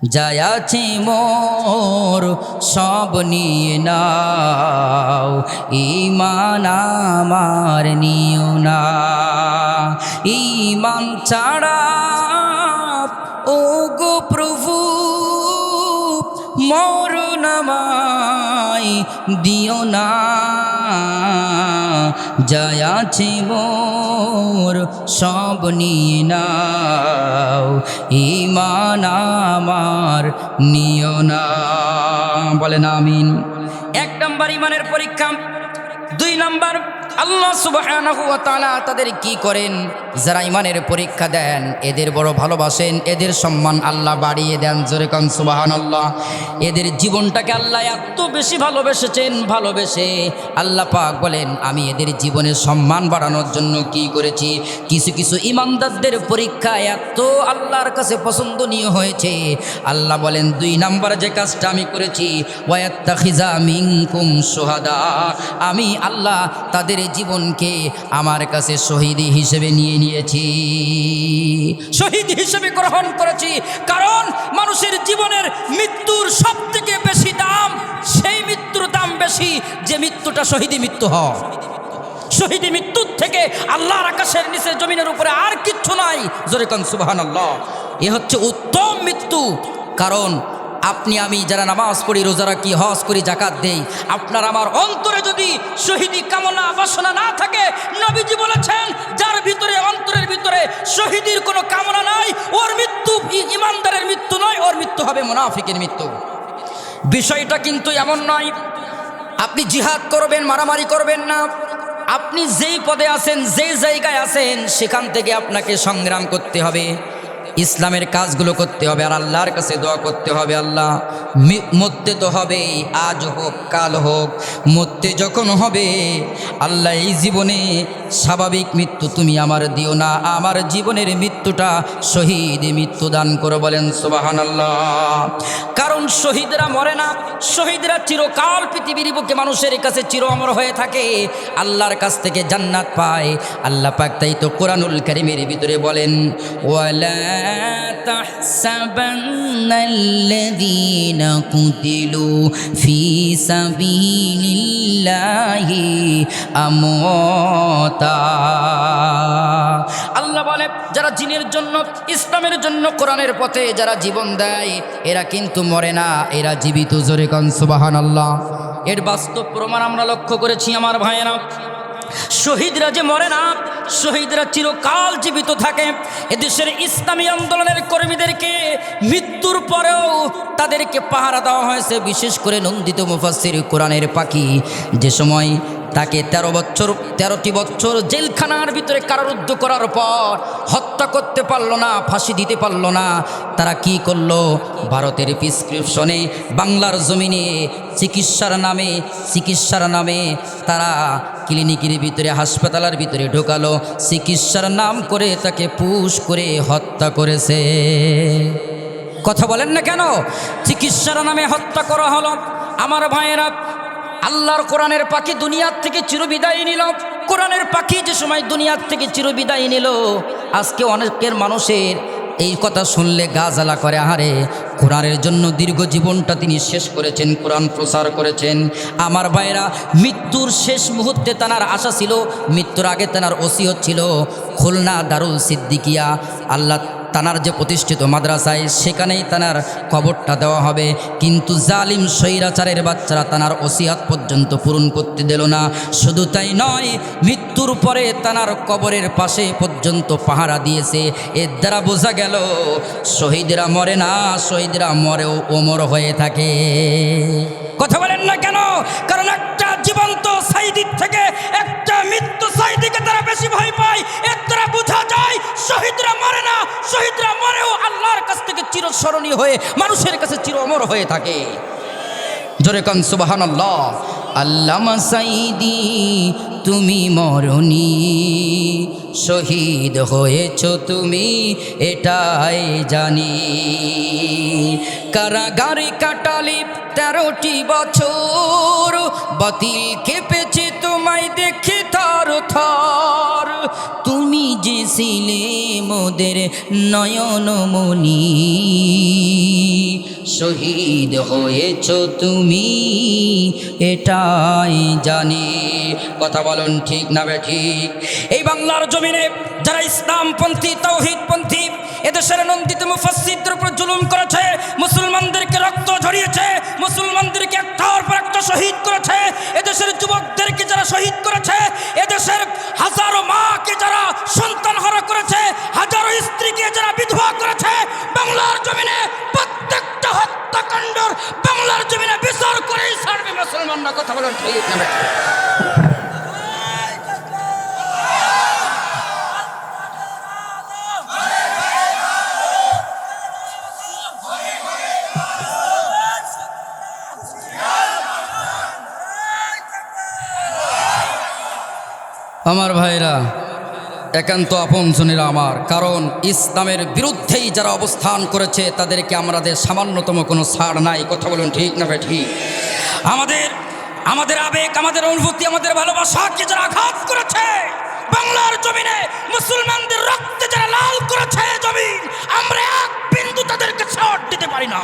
যায়াছে মোর সব নিয়ে নাও, ঈমান আমার নিও না। ঈমান ছাড়া ও গো প্রভু মরণ আমায় দিও না। যায়াছে মোর সব নিয়ে নাও, ঈমান আমার নিও না। বলেন আমিন। 1 নম্বর ঈমানের পরীক্ষা। 2 নম্বর, আল্লাহ সুবহানাহু ওয়া তাআলা তাদের কি করেন? যারা ঈমানের পরীক্ষা দেন এদের বড় ভালোবাসেন, এদের সম্মান আল্লাহ বাড়িয়ে দেন। জোরে কান সুবহানাল্লাহ। এদের জীবনটাকে আল্লাহ এত বেশি ভালোবেসেছেন, ভালোবেসে আল্লাহ পাক বলেন আমি এদের জীবনের সম্মান বাড়ানোর জন্য কি করেছি। কিছু কিছু ঈমানদারদের পরীক্ষা এত আল্লাহর কাছে পছন্দনীয় হয়েছে, আল্লাহ বলেন 2 নম্বর যে কাজটা আমি করেছি, ওয়ায়াত্তাখিযা মিনকুম শুহাদা, আমি আল্লাহ তাদের জীবনকে আমার কাছে শহীদ হিসেবে নিয়ে নিয়েছি, শহীদ হিসেবে গ্রহণ করেছি। কারণ মানুষের জীবনের মৃত্যুর সব থেকে বেশি দাম, সেই মৃত্যুর দাম বেশি যে মৃত্যুটা শহীদ মৃত্যু হয়। শহীদ মৃত্যুর থেকে আল্লাহর আকাশের নিচে জমিনের উপরে আর কিচ্ছু নাই। জোরে কান সুবহানাল্লাহ। এ হচ্ছে উত্তম মৃত্যু। কারণ আপনি আমি যারা নামাজ পড়ি, রোজা রাখি, হজ করি, জাকাত দেই, আপনার আমার অন্তরে যদি শহীদি কামনা বাসনা না থাকে, নবীজি বলেছেন যার ভিতরে অন্তরের ভিতরে শহীদির কোনো কামনা নাই, ওর মৃত্যু ঈমানদারের মৃত্যু নয়, ওর মৃত্যু হবে মুনাফিকের মৃত্যু। বিষয়টা কিন্তু এমন নয় আপনি জিহাদ করবেন, মারামারি করবেন না। আপনি যেই পদে আছেন, যেই জায়গায় আছেন, সেখান থেকে আপনাকে সংগ্রাম করতে হবে, ইসলামের কাজগুলো করতে হবে, আর আল্লাহর কাছে দোয়া করতে হবে। আল্লাহ মরতে তো হবেই, আজ হোক কাল হোক, মরতে যখন হবে আল্লাহ এই জীবনে স্বাভাবিক মৃত্যু তুমি আমার দিও না, আমার জীবনের মৃত্যুটা শহীদ মৃত্যু দান করো। বলেন সুবহানাল্লাহ। কারণ শহীদরা মরে না, শহীদরা চিরকাল পৃথিবীর বুকে মানুষের কাছে চির অমর হয়ে থাকে, আল্লাহর কাছ থেকে জান্নাত পায়। আল্লাহ পাক তাই তো কোরআনুল কারীমের ভিতরে বলেন, ওয়ালা তাহসাবান্নাল্লাযীনা কুতিলু ফি সাবিলিল্লাহি আমওয়াতা। আল্লাহ বলে যারা দ্বীনের জন্য, ইসলামের জন্য, কোরআনের পথে যারা জীবন দেয় এরা কিন্তু মরে না, এরা জীবিত। জোরে কান সুবহানাল্লাহ। এর বাস্তব প্রমাণ আমরা লক্ষ্য করেছি আমার ভাইয়েরা। শহীদরা যে মরে না, শহীদরা চিরকাল জীবিত থাকে। এদেশের ইসলামী আন্দোলনের কর্মীদেরকে মৃত্যুর পরেও তাদেরকে পাহারা দেওয়া হয়েছে। বিশেষ করে নন্দিত মুফাসসির কোরআনের পাখি যে সময় তাকে 13টি বছর জেলখানার ভিতরে কারারুদ্ধ করার পর হত্যা করতে পারল না, ফাঁসি দিতে পারল না, তারা কি করলো? ভারতের প্রেসক্রিপশনে বাংলার জমিনে চিকিৎসার নামে তারা ক্লিনিকের ভিতরে, হাসপাতালের ভিতরে ঢোকালো, চিকিৎসার নাম করে তাকে পুশ করে হত্যা করেছে। কথা বলেন না কেন? চিকিৎসার নামে হত্যা করা হলো। আমার ভাইয়েরা, আল্লাহর কোরআনের পাখি দুনিয়ার থেকে চিরবিদায় নিল। কোরআনের পাখি যে সময় দুনিয়ার থেকে চিরবিদায় নিল, আজকে অনেকের মানুষের এই কথা শুনলে গা জ্বালা করে। আহারে, কোরআনের জন্য দীর্ঘ জীবনটা তিনি শেষ করেছেন, কোরআন প্রচার করেছেন। আমার ভাইরা, মৃত্যুর শেষ মুহূর্তে তানার আশা ছিল, মৃত্যুর আগে তানার ওসিয়ত ছিল খুলনা দারুল সিদ্দিকিয়া, আল্লাহ তানার যে প্রতিষ্ঠিত মাদ্রাসায়, সেখানেই তানার কবরটা দেওয়া হবে। কিন্তু জালিম স্বৈরাচারের বাচ্চারা তানার ওসিয়াত পর্যন্ত পূরণ করতে দিল না। শুধু তাই নয়, মৃত্যুর পরে তানার কবরের পাশে পর্যন্ত পাহারা দিয়েছে। এর দ্বারা বোঝা গেল শহীদরা মরে না, শহীদরা মরেও ওমর হয়ে থাকে। কথা বলেন না কেন? কারণ একটা জীবন্ত সাইদির থেকে একটা মৃত্যু সাইদিকে তারা বেশি ভয় পায়। এর দ্বারা বোঝা যায় শহীদরা মরে না, শহীদরা মরেও আল্লাহর কাছ থেকে চিরস্মরণীয় হয়ে মানুষের কাছে চির অমর হয়ে থাকে। জোরে কান সুবহানাল্লাহ। আল্লামা সাইদি তুমি মরনি, শহীদ হয়েছ তুমি এটাই জানি। কারাগারে কাটালি 13টি বছর, বাতিল কেঁপেছে তোমায় দেখে থর থর। তুমি যে ছিলে মোদের নয়নমণি, শহীদ হয়েছ তুমি এটাই জানি। কথা বলুন ঠিক না ঠিক? এই বাংলার জমিনে যারা ইসলামপন্থী তাওহীদপন্থী এদেশের নন্দিত মুফাসসিরদের উপর জুলুম করেছে, মুসলমানদেরকে রক্ত ঝরিয়েছে, মুসলমানদেরকে একটার পর একটা শহীদ করেছে, এদেশের যুবকদেরকে যারা শহীদ করেছে, এদেশের হাজারো মাকে যারা সন্তানহারা করেছে, হাজারো স্ত্রীকে যারা বিধবা করেছে, বাংলার জমিনে প্রত্যেকটা হত্যাকাণ্ডর বাংলার জমিনে বিচার করেই ছাড়বে মুসলমানরা। কথা বলেন ঠিক না? আমার ভাইরা, একান্ত আপনজনেরা আমার, কারণ ইসলামের বিরুদ্ধেই যারা অবস্থান করেছে তাদেরকে আমাদের সামান্যতম কোনো ছাড় নাই। কথা বলুন ঠিক না ঠিক? আমাদের আবেগ, আমাদের অনুভূতি, আমাদের ভালোবাসাকে যারা আঘাত করেছে, বাংলার জমিনে মুসলমানদের রক্তে যারা লাল করেছে জমিন, আমরা এক বিন্দু তাদেরকে ছাড় দিতে পারি না।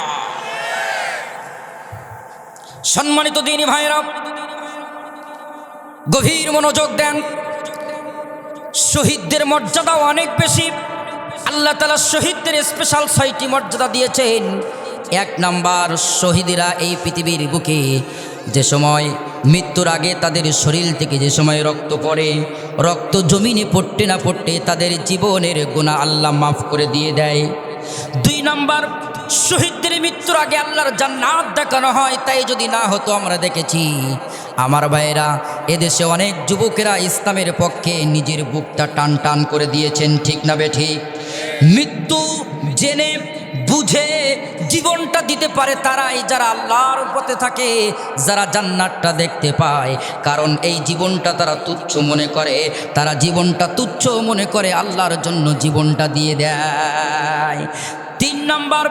সম্মানিত দিনী ভাইরা, গভীর মনোযোগ দেন। শহীদদের মর্যাদাও অনেক বেশি। আল্লাহ তাআলা শহীদদের স্পেশাল 6টি মর্যাদা দিয়েছেন। 1 নাম্বার, শহীদেরা এই পৃথিবীর বুকে যে সময় মৃত্যুর আগে তাদের শরীর থেকে যে সময় রক্ত পড়ে, রক্ত জমিনে পড়তে না পড়তে তাদের জীবনের গুনাহ আল্লাহ মাফ করে দিয়ে দেয়। 2 নাম্বার, শহীদদের মৃত্যুর আগে আল্লাহর জান্নাত দেখানো হয়। তাই যদি না হতো, আমরা দেখেছি আমার ভাইয়েরা, এদেশে অনেক যুবকেরা ইসলামের পক্ষে নিজের বুকটা টান টান করে দিয়েছেন। ঠিক না ঠিক? মৃত্যু জেনে বুঝে জীবনটা দিতে পারে তারাই যারা আল্লাহর পথে থাকে, যারা জান্নাতটা দেখতে পায়। কারণ এই জীবনটা তারা তুচ্ছ মনে করে, তারা জীবনটা তুচ্ছ মনে করে আল্লাহর জন্য জীবনটা দিয়ে দেয়। 3 নাম্বার,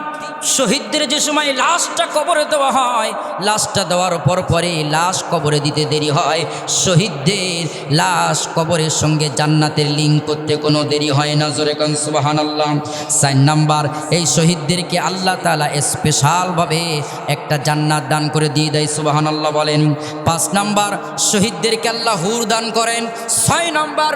শহীদদের যে সময় লাশটা কবরে দেওয়া হয়, লাশটা দেওয়ার পরে লাশ কবরে দিতে দেরি হয়। শহীদদের লাশ কবরের সঙ্গে জান্নাতের লিঙ্ক করতে কোনো দেরি হয় না। জোরে কোন সুবহানাল্লাহ। 4 নাম্বার, এই শহীদদেরকে আল্লাহ তাআলা স্পেশালভাবে একটা জান্নাত দান করে দিয়ে দেয়। সুবহানাল্লাহ বলেন। 5 নাম্বার, শহীদদেরকে আল্লাহ হুর দান করেন। 6 নাম্বার,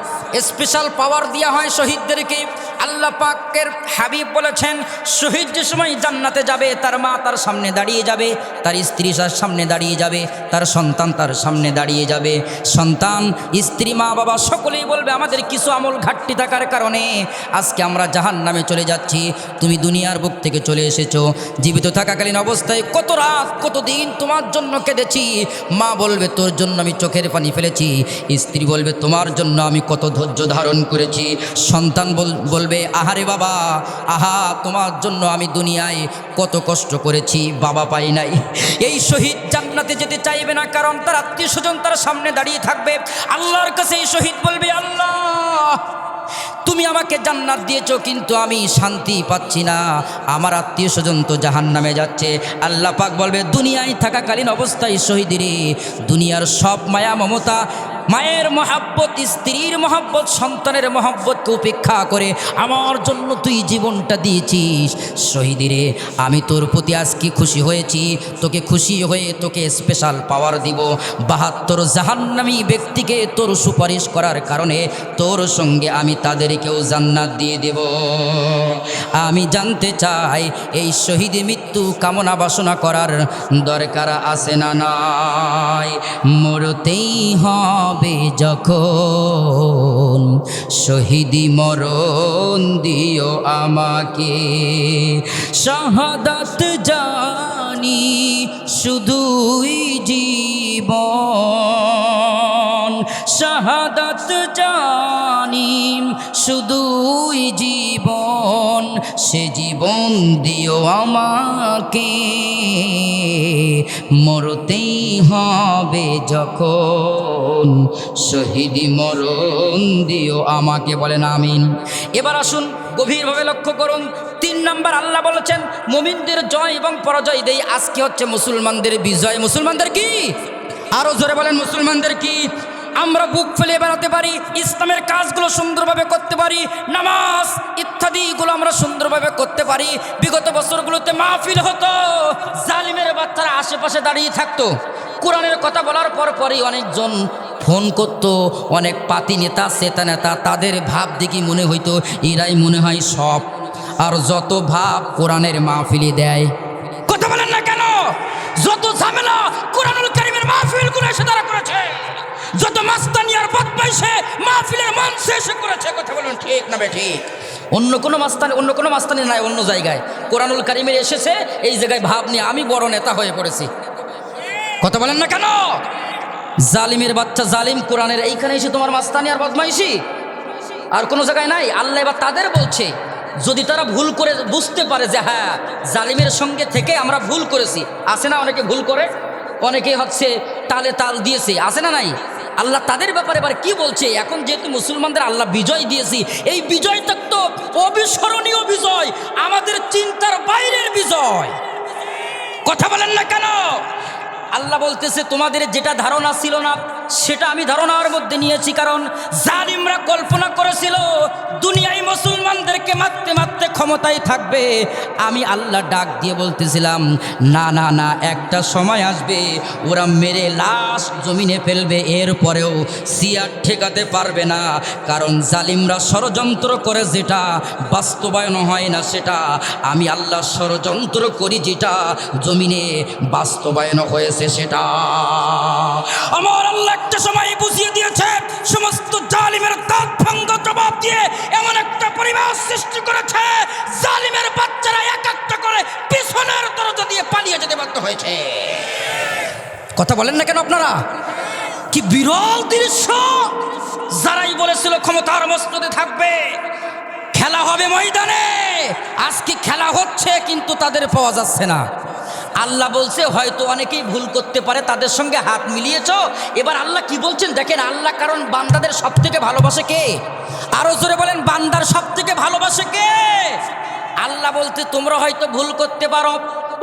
স্পেশাল পাওয়ার দেওয়া হয় শহীদদেরকে। আল্লাহ পাকের হাবিব বলেছেন, শহীদ যে সময় জান্নাতে যাবে, তার মা তার সামনে দাঁড়িয়ে যাবে, তার স্ত্রী তার সামনে দাঁড়িয়ে যাবে, তার সন্তান তার সামনে দাঁড়িয়ে যাবে। সন্তান, স্ত্রী, মা বাবা সকলেই বলবে, আমাদের কিছু আমল ঘাটতি থাকার কারণে আজকে আমরা জাহান্নামে চলে যাচ্ছি। তুমি দুনিয়ার বুক থেকে চলে এসেছো, জীবিত থাকাকালীন অবস্থায় কত রাত কত দিন তোমার জন্য কেঁদেছি। মা বলবে, তোর জন্য আমি চোখের পানি ফেলেছি। স্ত্রী বলবে, তোমার জন্য আমি কত ধৈর্য ধারণ করেছি। সন্তান বলবে, আহারে বাবা, আহা, তোমার জন্য আমি দুনিয়ায় কত কষ্ট করেছি, বাবা পাই নাই। এই শহীদ জান্নাতে যেতে চাইবে না, কারণ তার আত্মীয় স্বজন তার সামনে দাঁড়িয়ে থাকবে। আল্লাহর কাছে এই শহীদ বলবে, আল্লাহ, তুমি আমাকে জান্নাত দিয়েছো, কিন্তু আমি শান্তি পাচ্ছি না, আমার আত্মীয় স্বজন তো জাহান্নামে যাচ্ছে। আল্লাহ পাক বলবে, দুনিয়ায় থাকাকালীন অবস্থায় শহীদেরে দুনিয়ার সব মায়া মমতা, মায়ের মহাব্বত, স্ত্রীর মহাব্বত, সন্তানের মহাব্বতকে উপেক্ষা করে আমার জন্য তুই জীবনটা দিয়েছিস। শহীদেরে, আমি তোর প্রতি আজকে খুশি হয়েছি, তোকে খুশি হয়ে তোকে স্পেশাল পাওয়ার দিব। 72 জাহান্নামী ব্যক্তিকে তোর সুপারিশ করার কারণে তোর সঙ্গে আমি তাদেরকেও জান্নাত দিয়ে দেব। আমি জানতে চাই, এই শহীদ মৃত্যু কামনা বাসনা করার দরকার আছে না নাই? মরতেই হবে যখন, শহীদি মরণ দিও আমাকে। শাহাদাত জানি শুধুই জীবন, শাহাদাত জানি শুধুই জীবন, সে জীবন দিও আমাকে। মরতেই হবে যখন, শহীদি মরণ দিও আমাকে। বলেন আমিন। এবার আসুন গভীরভাবে লক্ষ্য করুন। 3 নাম্বার, আল্লাহ বলেছেন, মুমিনদের জয় এবং পরাজয় দেই। আজকে হচ্ছে মুসলমানদের বিজয়। মুসলমানদের কি? আরো জোরে বলেন, মুসলমানদের কি? আমরা বুক ফেলে বেড়াতে পারি, ইসলামের কাজগুলো সুন্দরভাবে করতে পারি, নামাজ কাজগুলো আমরা সুন্দরভাবে করতে পারি। বিগত বছরগুলোতে মাহফিল হতো, জালিমের বাচ্চারা আশেপাশে দাঁড়িয়ে থাকতো, কোরআনের কথা বলার পরই অনেকজন ফোন করত, অনেক পাতি নেতা চেতা নেতা, তাদের ভাব দেখি মনে হইতো এরাই মনে হয় সব, আর যত ভাব কোরআনের মাহফিলি দেয়। কথা বলেন না কেন? যত ঝামেলা কোরআনুল কারীমের মাহফিলগুলো এসে তারা করেছে, যত মাস্তানি আর বদমাইশে মাহফিলের মঞ্চে এসে করেছে। কথা বলুন ঠিক না বেঠিক? অন্য কোনো মাস্তানি নাই, অন্য জায়গায় কোরআনুল কারীমের এসেছে, এই জায়গায় ভাব নিয়ে আমি বড় নেতা হয়ে পড়েছি। কথা বলেন না কেন? জালিমের বাচ্চা জালিম, কোরআনের এইখানে এসে তোমার মাস্তানি আর বদমাইশি আর কোনো জায়গায় নাই। আল্লাহ এবার তাদের বলছে, যদি তারা ভুল করে বুঝতে পারে যে হ্যাঁ জালিমের সঙ্গে থেকে আমরা ভুল করেছি, আছে না অনেকে ভুল করে, অনেকে হচ্ছে তালে তাল দিয়েছে, আছে না নাই? আল্লাহ তাদের ব্যাপারে এবার কি বলছে, এখন যেহেতু মুসলমানদের আল্লাহ বিজয় দিয়েছি, এই বিজয়টা তো অবিস্মরণীয় বিজয়, আমাদের চিন্তার বাইরের বিজয়। কথা বলেন না কেন? আল্লাহ বলতেছে তোমাদের যেটা ধারণা ছিল না সেটা আমি ধারণার মধ্যে নিয়েছি, কারণ জালিমরা কল্পনা করেছিল দুনিয়ায় মুসলমানদেরকে মারতে মারতে ক্ষমতায় থাকবে। আমি আল্লাহ ডাক দিয়ে বলতেছিলাম না না না, একটা সময় আসবে ওরা মেরে লাশ জমিনে ফেলবে, এরপরেও সিয়ার ঠেকাতে পারবে না, কারণ জালিমরা ষড়যন্ত্র করে যেটা বাস্তবায়ন হয় না, সেটা আমি আল্লাহ ষড়যন্ত্র করি যেটা জমিনে বাস্তবায়ন হয়েছে সেটা। আমার আল্লাহ একটা সময় বুঝিয়ে দিয়েছে, সমস্ত জালিমের দাঁত ভাঙ্গা জবাব দিয়ে এমন একটা পরিবেশ সৃষ্টি করেছে, জালিমের বাচ্চারা এক একটা করে পিছনের দরজা দিয়ে পালিয়ে যেতে বাধ্য হয়েছে। কথা বলেন না কেন আপনারা? কি বিরল দৃশ্য! যারাই বলেছিল ক্ষমতার মস্তদে থাকবে, খেলা হবে ময়দানে, আজকে খেলা হচ্ছে কিন্তু তাদের পাওয়া যাচ্ছে না। আল্লাহ বলছে হয়তো অনেকেই ভুল করতে পারে, তাদের সঙ্গে হাত মিলিয়েছ। এবার আল্লাহ কি বলছেন দেখেন, আল্লাহ কারণ বান্দাদের সব থেকে ভালোবাসে কে? আরো জোরে বলেন, বান্দার সব থেকে ভালোবাসে কে? আল্লাহ বলতে তোমরা হয়তো ভুল করতে পারো,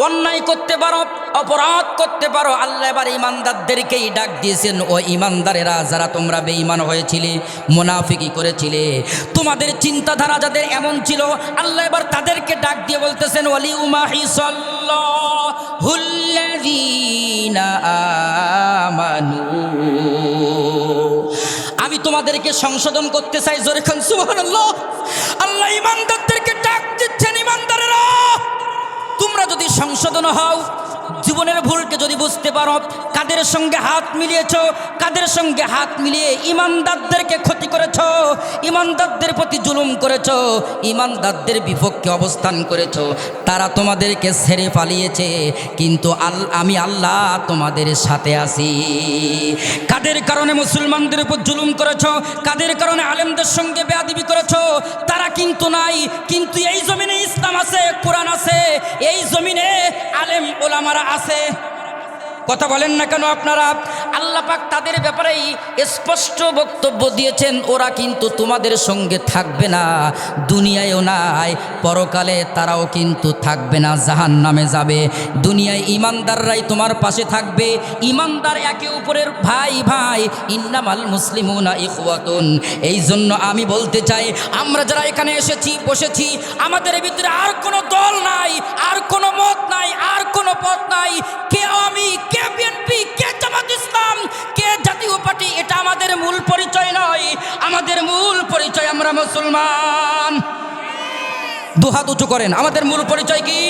অন্যায় করতে পারো, অপরাধ করতে পারো। আল্লাহ এবার ইমানদারদেরকেই ডাক দিয়েছেন, ও ইমানদারেরা যারা তোমরা বেঈমান হয়েছিলে, মুনাফিকি করেছিলে, তোমাদের চিন্তাধারা যাদের এমন ছিল, আল্লাহ এবার তাদেরকে ডাক দিয়ে বলতেছেন ওয়ালিউমাহিসাল্লাহুল্লাযীনা আমানু, আমি তোমাদেরকে সংশোধন করতে চাই। জোরে খান সুবহানাল্লাহ। আল্লাহ ইমানদারদেরকে ডাক দিচ্ছেন, ইমানদারেরা তোমরা যদি সংশোধন হও, জীবনের ভুলকে যদি বুঝতে পারো, কাদের সঙ্গে হাত মিলিয়েছো, কাদের সঙ্গে হাত মিলিয়ে ইমানদারদেরকে ক্ষতি করেছো, ইমানদারদের প্রতি জুলুম করেছো, ইমানদারদের বিপক্ষে অবস্থান করেছো, তারা তোমাদেরকে ছেড়ে পালিয়েছে, কিন্তু আমি আল্লাহ তোমাদের সাথে আছি। কাদের কারণে মুসলমানদের উপর জুলুম করেছো, কাদের কারণে আলেমদের সঙ্গে বেয়াদবি করেছো, তারা কিন্তু নাই, কিন্তু এই জমিনে ইসলাম আছে, কোরআন আছে, এই জমিনে আলেম ওলামারা আছে। কথা বলেন না কেন আপনারা? আল্লাহ পাক তাদের ব্যাপারেই স্পষ্ট বক্তব্য দিয়েছেন, ওরা কিন্তু তোমাদের সঙ্গে থাকবে না, দুনিয়ায়ও নাই, পরকালে তারাও কিন্তু থাকবে না, জাহান্নামে যাবে। দুনিয়ায় ইমানদাররাই তোমার পাশে থাকবে, ইমানদার একে অপরের ভাই ভাই, ইন্নামাল মুসলিমুনা ইখওয়াতুন। এই জন্য আমি বলতে চাই, আমরা যারা এখানে এসেছি বসেছি, আমাদের ভিতরে আর কোনো দল নাই, আর কোনো মত নাই, আর কোনো পথ নাই। কে আমি, কে বিএনপি, কে জামাত ইসলাম, কে জাতীয় পার্টি, এটা আমাদের মূল পরিচয় নয়। আমাদের মূল পরিচয় আমরা মুসলমান। দুহাত উঁচু করেন, আমাদের মূল পরিচয় কি?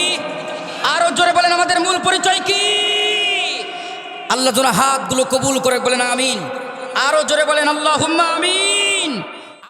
আরো জোরে বলেন, আমাদের মূল পরিচয় কি? আল্লাহ যেন হাতগুলো কবুল করে বলেন আমিন। আরো জোরে বলেন আল্লাহুম্মা আমিন।